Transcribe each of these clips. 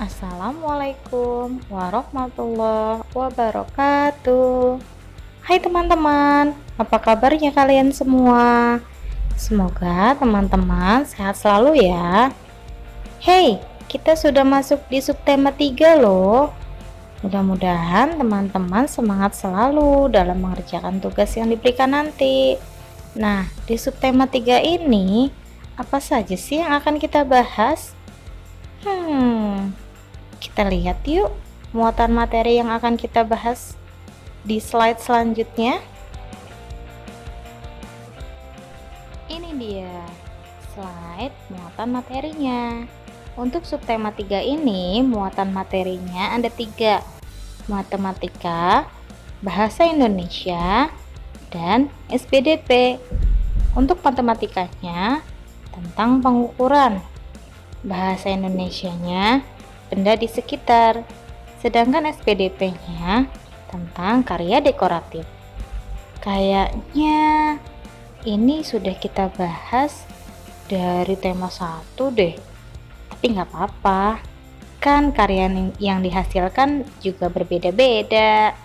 Assalamualaikum warahmatullahi wabarakatuh. Hai teman-teman, apa kabarnya kalian semua? Semoga teman-teman sehat selalu ya. Hey, kita sudah masuk di subtema 3 loh. Mudah-mudahan teman-teman semangat selalu dalam mengerjakan tugas yang diberikan nanti. Nah, di subtema 3 ini, apa saja sih yang akan kita bahas? Kita lihat yuk muatan materi yang akan kita bahas di slide selanjutnya. Ini dia slide muatan materinya. Untuk subtema 3 ini muatan materinya ada 3: matematika, bahasa Indonesia, dan SPDP. Untuk matematikanya tentang pengukuran, bahasa Indonesianya benda di sekitar, sedangkan SPDP-nya tentang karya dekoratif. Kayaknya ini sudah kita bahas dari tema 1 deh, tapi nggak apa-apa, kan karya yang dihasilkan juga berbeda-beda.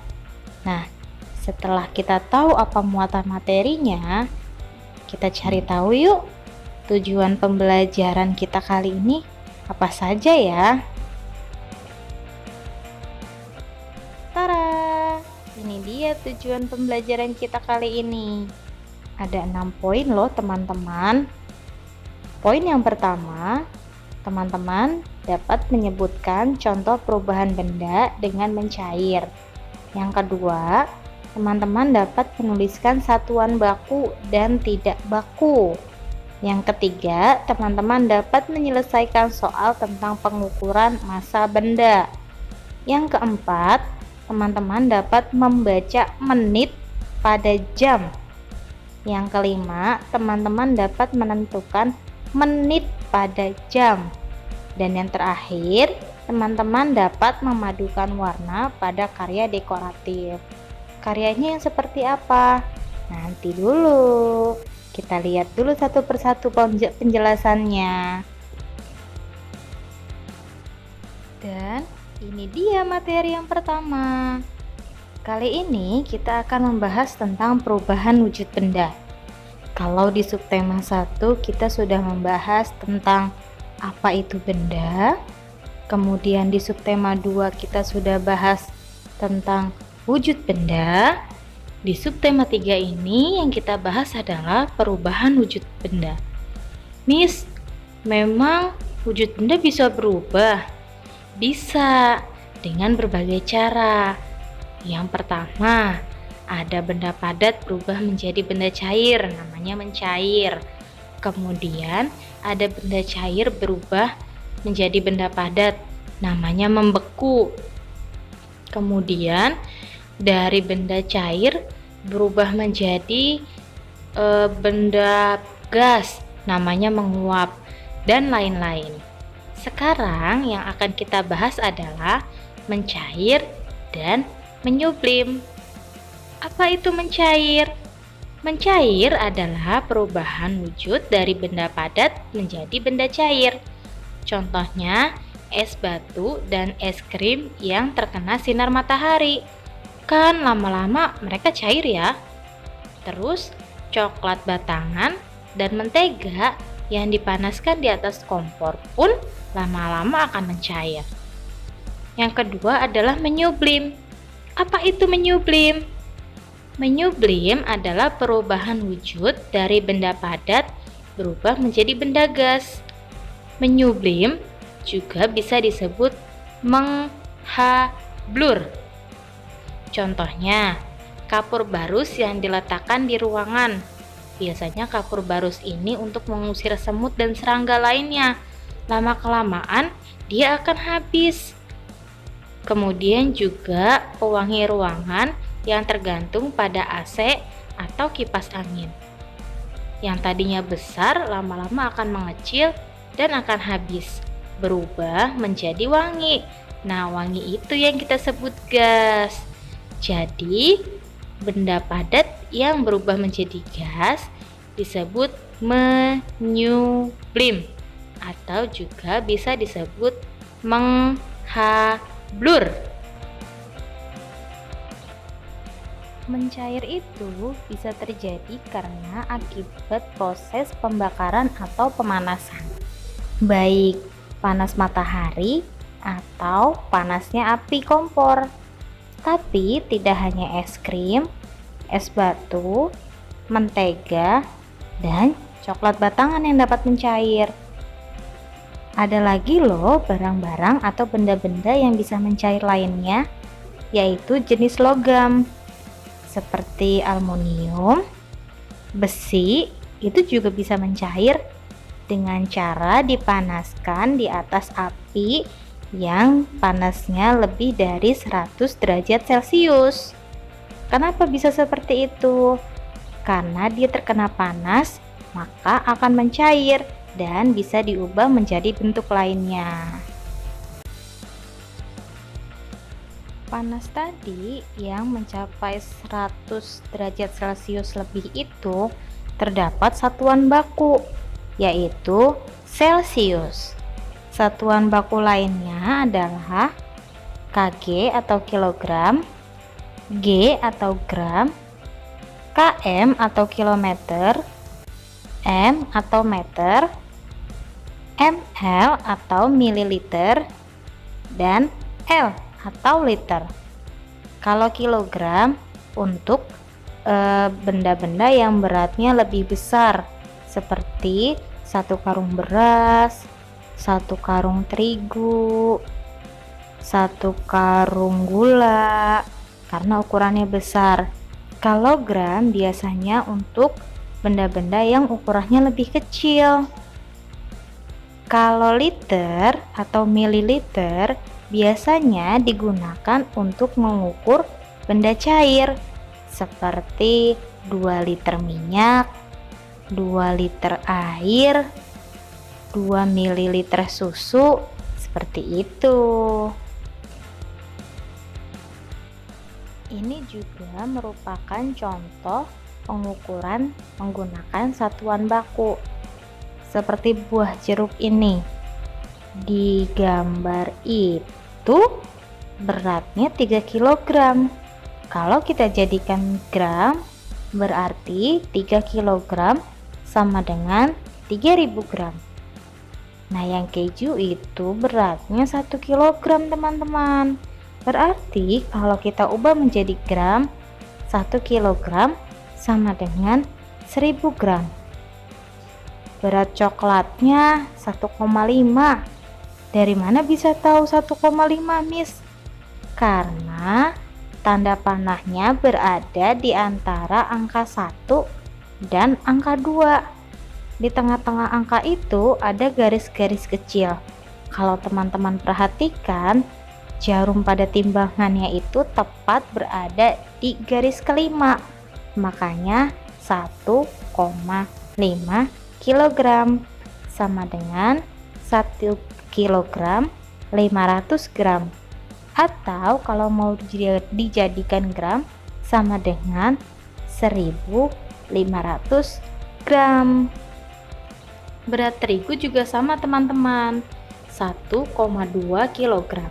Nah, setelah kita tahu apa muatan materinya, kita cari tahu yuk tujuan pembelajaran kita kali ini apa saja ya. Tara, ini dia tujuan pembelajaran kita kali ini. Ada 6 poin loh teman-teman. Poin yang pertama, teman-teman dapat menyebutkan contoh perubahan benda dengan mencair. Yang kedua, teman-teman dapat menuliskan satuan baku dan tidak baku. Yang ketiga, teman-teman dapat menyelesaikan soal tentang pengukuran massa benda. Yang keempat, teman-teman dapat membaca menit pada jam. Yang kelima, teman-teman dapat menentukan menit pada jam. Dan yang terakhir, teman-teman dapat memadukan warna pada karya dekoratif. Karyanya yang seperti apa? Nanti dulu. Kita lihat dulu satu persatu penjelasannya. Dan ini dia materi yang pertama. Kali ini kita akan membahas tentang perubahan wujud benda. Kalau di subtema 1 kita sudah membahas tentang apa itu benda. Kemudian di subtema 2 kita sudah bahas tentang wujud benda. Di subtema 3 ini yang kita bahas adalah perubahan wujud benda. Miss, memang wujud benda bisa berubah? Bisa, dengan berbagai cara. Yang pertama, ada benda padat berubah menjadi benda cair, namanya mencair. Kemudian ada benda cair berubah menjadi benda padat, namanya membeku. Kemudian dari benda cair berubah menjadi benda gas, namanya menguap, dan lain-lain. Sekarang yang akan kita bahas adalah mencair dan menyublim. Apa itu mencair? Mencair adalah perubahan wujud dari benda padat menjadi benda cair. Contohnya es batu dan es krim yang terkena sinar matahari. Kan lama-lama mereka cair ya. Terus coklat batangan dan mentega yang dipanaskan di atas kompor pun lama-lama akan mencair. Yang kedua adalah menyublim. Apa itu menyublim? Menyublim adalah perubahan wujud dari benda padat berubah menjadi benda gas. Menyublim juga bisa disebut menghablur. Contohnya, kapur barus yang diletakkan di ruangan. Biasanya kapur barus ini untuk mengusir semut dan serangga lainnya. Lama-kelamaan dia akan habis. Kemudian juga pewangi ruangan yang tergantung pada AC atau kipas angin. Yang tadinya besar lama-lama akan mengecil dan akan habis, berubah menjadi wangi. Nah, wangi itu yang kita sebut gas. Jadi, benda padat yang berubah menjadi gas disebut menyublim atau juga bisa disebut H. Blur. Mencair itu bisa terjadi karena akibat proses pembakaran atau pemanasan, baik panas matahari atau panasnya api kompor. Tapi tidak hanya es krim, es batu, mentega, dan coklat batangan yang dapat mencair. Ada lagi loh barang-barang atau benda-benda yang bisa mencair lainnya, yaitu jenis logam seperti aluminium, besi, itu juga bisa mencair dengan cara dipanaskan di atas api yang panasnya lebih dari 100 derajat Celcius. Kenapa bisa seperti itu? Karena dia terkena panas, maka akan mencair dan bisa diubah menjadi bentuk lainnya. Panas tadi yang mencapai 100 derajat Celcius lebih itu terdapat satuan baku, yaitu Celsius. Satuan baku lainnya adalah kg atau kilogram, g atau gram, km atau kilometer, m atau meter, ml atau mililiter, dan L atau liter. Kalau kilogram untuk benda-benda yang beratnya lebih besar, seperti 1 karung beras, 1 karung terigu, 1 karung gula, karena ukurannya besar. Kalau gram biasanya untuk benda-benda yang ukurannya lebih kecil. Kalau liter atau mililiter biasanya digunakan untuk mengukur benda cair seperti 2 liter minyak, 2 liter air, 2 ml susu, seperti itu. Ini juga merupakan contoh pengukuran menggunakan satuan baku. Seperti buah jeruk ini. Di gambar itu beratnya 3 kg. Kalau kita jadikan gram, berarti 3 kg sama dengan 3000 gram. Nah, yang keju itu beratnya 1 kg, teman-teman. Berarti kalau kita ubah menjadi gram, 1 kg sama dengan 1000 gram. Berat coklatnya 1,5. Dari mana bisa tahu 1,5, Miss? Karena tanda panahnya berada di antara angka 1 dan angka 2. Di tengah-tengah angka itu ada garis-garis kecil. Kalau teman-teman perhatikan, jarum pada timbangannya itu tepat berada di garis kelima. Makanya 1,5 kilogram sama dengan 1 kilogram 500 gram, atau kalau mau dijadikan gram sama dengan 1500 gram. Berat terigu juga sama, teman-teman, 1,2 kilogram.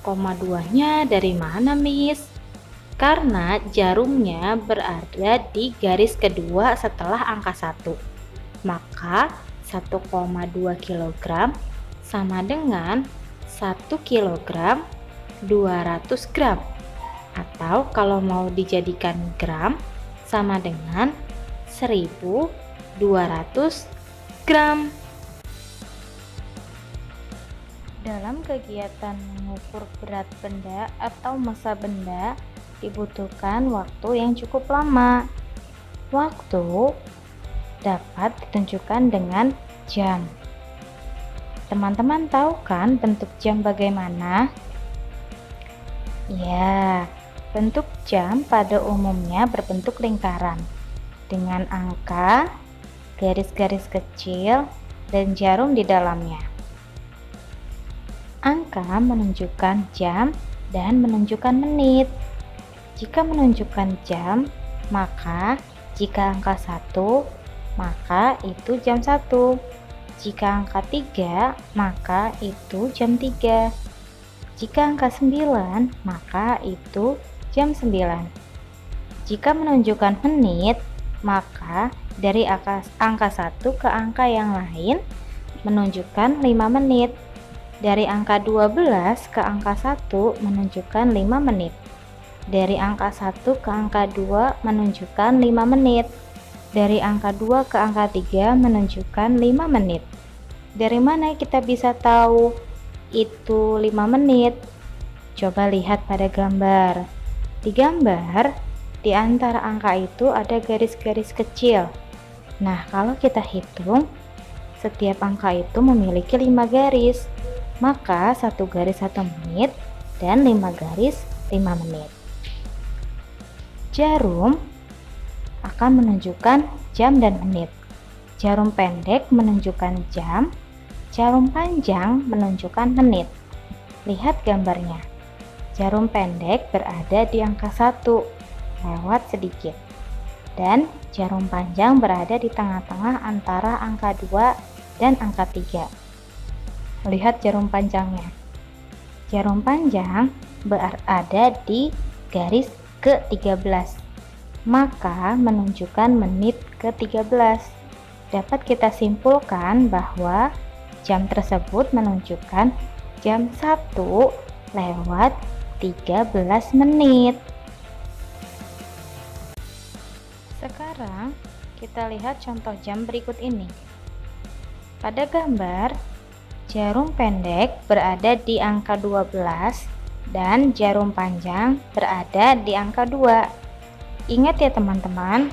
2-nya dari mana, Miss? Karena jarumnya berada di garis kedua setelah angka 1. Maka 1,2 kg sama dengan 1 kg 200 gram. Atau kalau mau dijadikan gram sama dengan 1200 gram. Dalam kegiatan mengukur berat benda atau massa benda dibutuhkan waktu yang cukup lama. Waktu dapat ditentukan dengan jam. Teman-teman tahu kan bentuk jam bagaimana? Ya, bentuk jam pada umumnya berbentuk lingkaran dengan angka, garis-garis kecil, dan jarum di dalamnya. Angka menunjukkan jam dan menunjukkan menit. Jika menunjukkan jam, maka jika angka 1, maka itu jam 1. Jika angka 3, maka itu jam 3. Jika angka 9, maka itu jam 9. Jika menunjukkan menit, maka dari angka 1 ke angka yang lain menunjukkan 5 menit. Dari angka 12 ke angka 1 menunjukkan 5 menit. Dari angka 1 ke angka 2 menunjukkan 5 menit. Dari angka 2 ke angka 3 menunjukkan 5 menit. Dari mana kita bisa tahu itu 5 menit? Coba lihat pada gambar. Di gambar, di antara angka itu ada garis-garis kecil. Nah, kalau kita hitung, setiap angka itu memiliki 5 garis. Maka 1 garis 1 menit dan 5 garis 5 menit. Jarum akan menunjukkan jam dan menit. Jarum pendek menunjukkan jam, jarum panjang menunjukkan menit. Lihat gambarnya. Jarum pendek berada di angka 1, lewat sedikit. Dan jarum panjang berada di tengah-tengah antara angka 2 dan angka 3. Lihat jarum panjangnya. Jarum panjang berada di garis ke-13, maka menunjukkan menit ke-13. Dapat kita simpulkan bahwa jam tersebut menunjukkan jam 1 lewat 13 menit. Sekarang kita lihat contoh jam berikut ini. Pada gambar, jarum pendek berada di angka 12 dan jarum panjang berada di angka 2. Ingat ya teman-teman,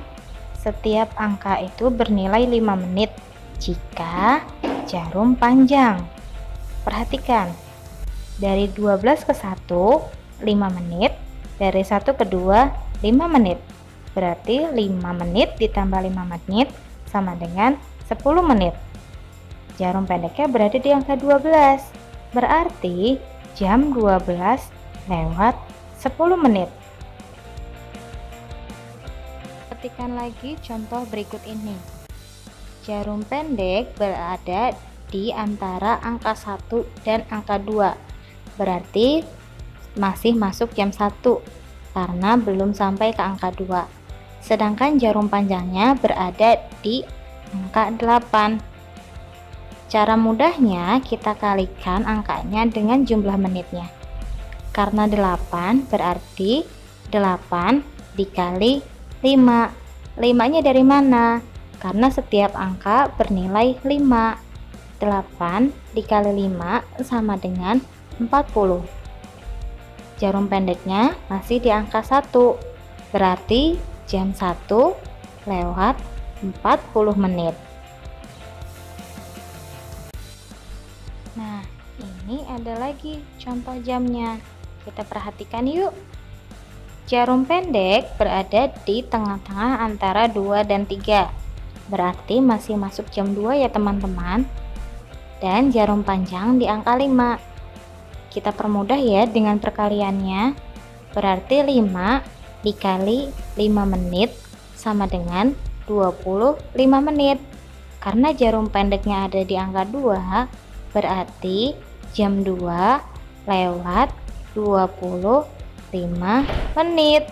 setiap angka itu bernilai 5 menit jika jarum panjang. Perhatikan, dari 12 ke 1, 5 menit, dari 1 ke 2, 5 menit. Berarti 5 menit ditambah 5 menit sama dengan 10 menit. Jarum pendeknya berada di angka 12. Berarti jam 12 lewat 10 menit. Perhatikan lagi contoh berikut ini. Jarum pendek berada di antara angka 1 dan angka 2. Berarti masih masuk jam 1 karena belum sampai ke angka 2. Sedangkan jarum panjangnya berada di angka 8. Cara mudahnya kita kalikan angkanya dengan jumlah menitnya. Karena 8 berarti 8 dikali 5. 5-nya dari mana? Karena setiap angka bernilai 5. 8 dikali 5 sama dengan 40. Jarum pendeknya masih di angka 1. Berarti jam 1 lewat 40 menit. Nah, ini ada lagi contoh jamnya. Kita perhatikan yuk. Jarum pendek berada di tengah-tengah antara 2 dan 3. Berarti masih masuk jam 2 ya teman-teman. Dan jarum panjang di angka 5. Kita permudah ya dengan perkaliannya. Berarti 5 dikali 5 menit sama dengan 25 menit. Karena jarum pendeknya ada di angka 2, berarti jam 2 lewat 25 menit.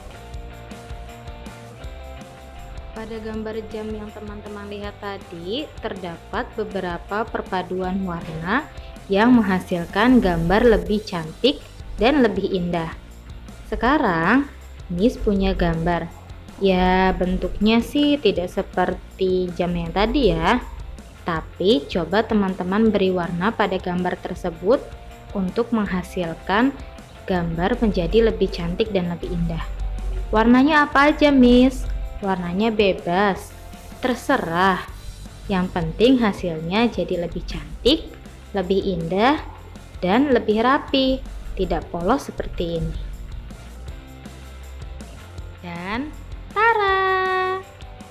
Pada gambar jam yang teman-teman lihat tadi, terdapat beberapa perpaduan warna yang menghasilkan gambar lebih cantik dan lebih indah. Sekarang Miss punya gambar. Ya, bentuknya sih tidak seperti jam yang tadi ya. Tapi coba teman-teman beri warna pada gambar tersebut untuk menghasilkan gambar menjadi lebih cantik dan lebih indah. Warnanya apa aja, Miss? Warnanya bebas. Terserah. Yang penting hasilnya jadi lebih cantik, lebih indah, dan lebih rapi. Tidak polos seperti ini. Dan tara,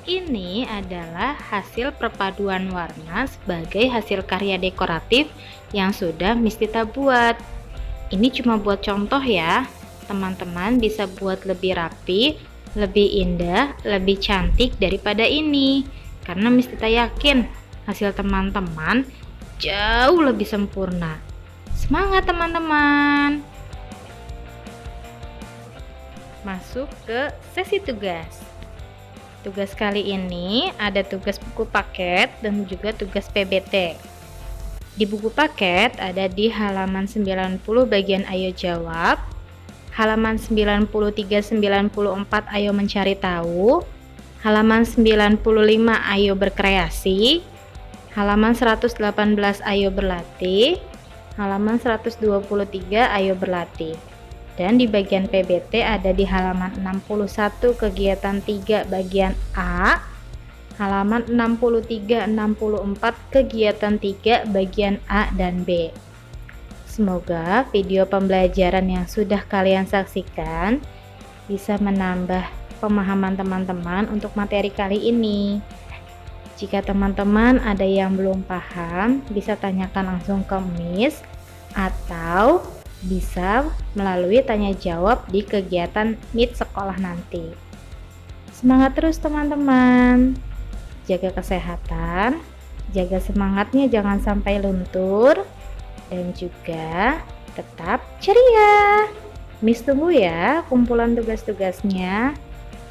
ini adalah hasil perpaduan warna sebagai hasil karya dekoratif yang sudah Miss Tita buat. Ini cuma buat contoh ya, teman-teman bisa buat lebih rapi, lebih indah, lebih cantik daripada ini. Karena Miss Tita yakin hasil teman-teman jauh lebih sempurna. Semangat teman-teman! Masuk ke sesi tugas. Tugas kali ini ada tugas buku paket dan juga tugas PBT. Di buku paket ada di halaman 90 bagian ayo jawab, halaman 93-94 ayo mencari tahu, halaman 95 ayo berkreasi, halaman 118 ayo berlatih, halaman 123 ayo berlatih. Dan di bagian PBT ada di halaman 61 kegiatan 3 bagian A, halaman 63-64 kegiatan 3 bagian A dan B. Semoga video pembelajaran yang sudah kalian saksikan bisa menambah pemahaman teman-teman untuk materi kali ini. Jika teman-teman ada yang belum paham, bisa tanyakan langsung ke Miss atau bisa melalui tanya jawab di kegiatan Meet sekolah nanti. Semangat terus teman-teman, jaga kesehatan, jaga semangatnya jangan sampai luntur, dan juga tetap ceria. Miss tunggu ya kumpulan tugas-tugasnya.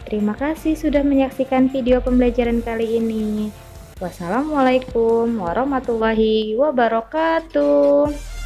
Terima kasih sudah menyaksikan video pembelajaran kali ini. Wassalamualaikum warahmatullahi wabarakatuh.